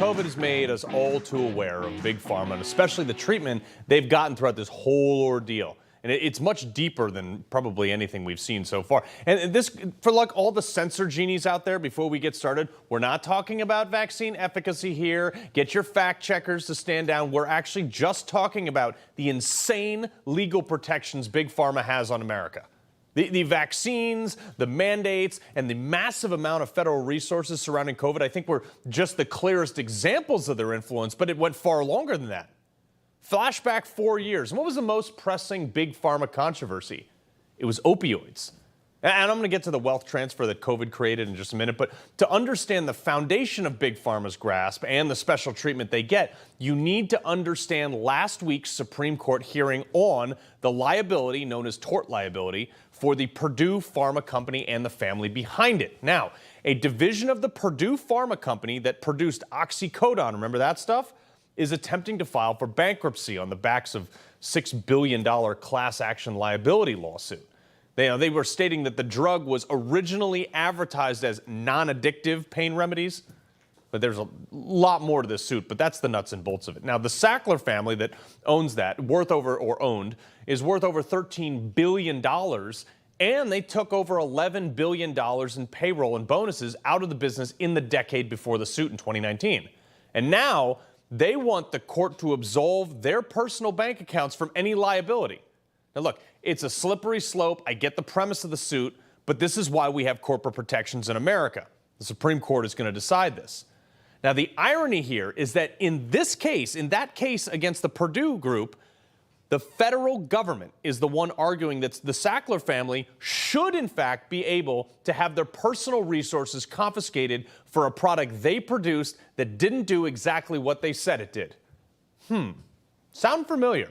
COVID has made us all too aware of Big Pharma, and especially the treatment they've gotten throughout this whole ordeal. And it's much deeper than probably anything we've seen so far. And this, for like all the censor genies out there, before we get started, we're not talking about vaccine efficacy here. Get your fact checkers to stand down. We're actually just talking about the insane legal protections Big Pharma has on America. The vaccines, the mandates, and the massive amount of federal resources surrounding COVID, I think were just the clearest examples of their influence, but it went far longer than that. Flashback 4 years. And what was the most pressing Big Pharma controversy? It was opioids. And I'm going to get to the wealth transfer that COVID created in just a minute, but to understand the foundation of Big Pharma's grasp and the special treatment they get, you need to understand last week's Supreme Court hearing on the liability, known as tort liability, for the Purdue Pharma Company and the family behind it. Now, a division of the Purdue Pharma Company that produced oxycodone, remember that stuff, is attempting to file for bankruptcy on the backs of $6 billion class action liability lawsuit. They were stating that the drug was originally advertised as non-addictive pain remedies, but there's a lot more to this suit, but that's the nuts and bolts of it. Now, the Sackler family that owns that, is worth over $13 billion, and they took over $11 billion in payroll and bonuses out of the business in the decade before the suit in 2019. And now they want the court to absolve their personal bank accounts from any liability. Now, look, it's a slippery slope. I get the premise of the suit, but this is why we have corporate protections in America. The Supreme Court is going to decide this. Now, the irony here is that in that case against the Purdue group, the federal government is the one arguing that the Sackler family should, in fact, be able to have their personal resources confiscated for a product they produced that didn't do exactly what they said it did. Sound familiar?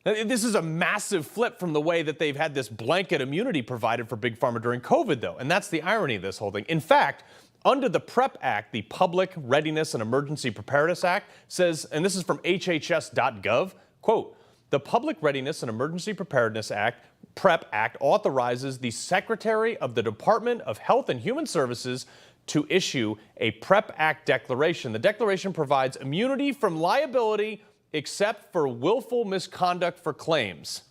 This is a massive flip from the way that they've had this blanket immunity provided for Big Pharma during COVID, though. And that's the irony of this whole thing. In fact, under the PrEP Act, the Public Readiness and Emergency Preparedness Act says, and this is from hhs.gov, quote, the Public Readiness and Emergency Preparedness Act, PrEP Act, authorizes the Secretary of the Department of Health and Human Services to issue a PrEP Act declaration. The declaration provides immunity from liability except for willful misconduct for claims.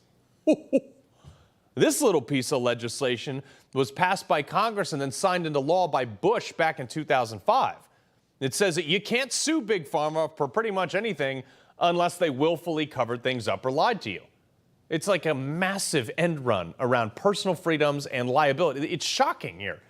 This little piece of legislation was passed by Congress and then signed into law by Bush back in 2005. It says that you can't sue Big Pharma for pretty much anything unless they willfully covered things up or lied to you. It's like a massive end run around personal freedoms and liability. It's shocking here.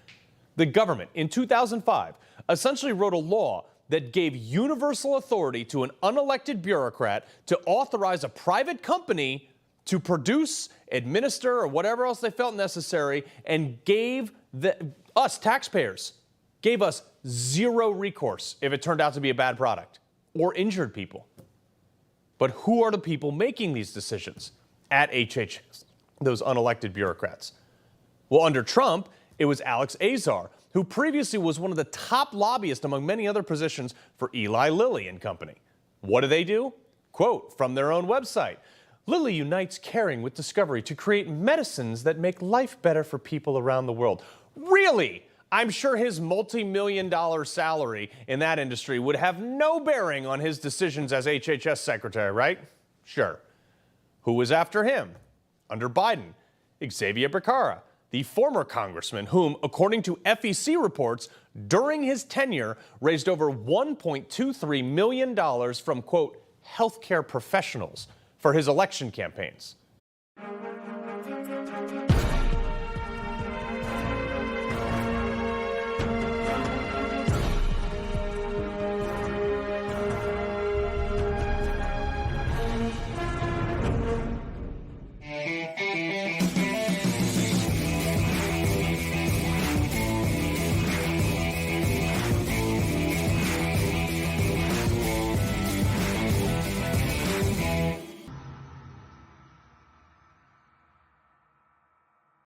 The government, in 2005, essentially wrote a law that gave universal authority to an unelected bureaucrat to authorize a private company to produce, administer, or whatever else they felt necessary, and gave us, taxpayers, gave us zero recourse if it turned out to be a bad product or injured people. But who are the people making these decisions at HHS, those unelected bureaucrats? Well, under Trump, it was Alex Azar, who previously was one of the top lobbyists among many other positions for Eli Lilly and Company. What do? Quote from their own website, Lilly unites caring with discovery to create medicines that make life better for people around the world. Really? I'm sure his multi-million-dollar salary in that industry would have no bearing on his decisions as HHS secretary, right? Sure. Who was after him? Under Biden, Xavier Becerra, the former congressman whom, according to FEC reports, during his tenure raised over $1.23 million from, quote, healthcare professionals for his election campaigns.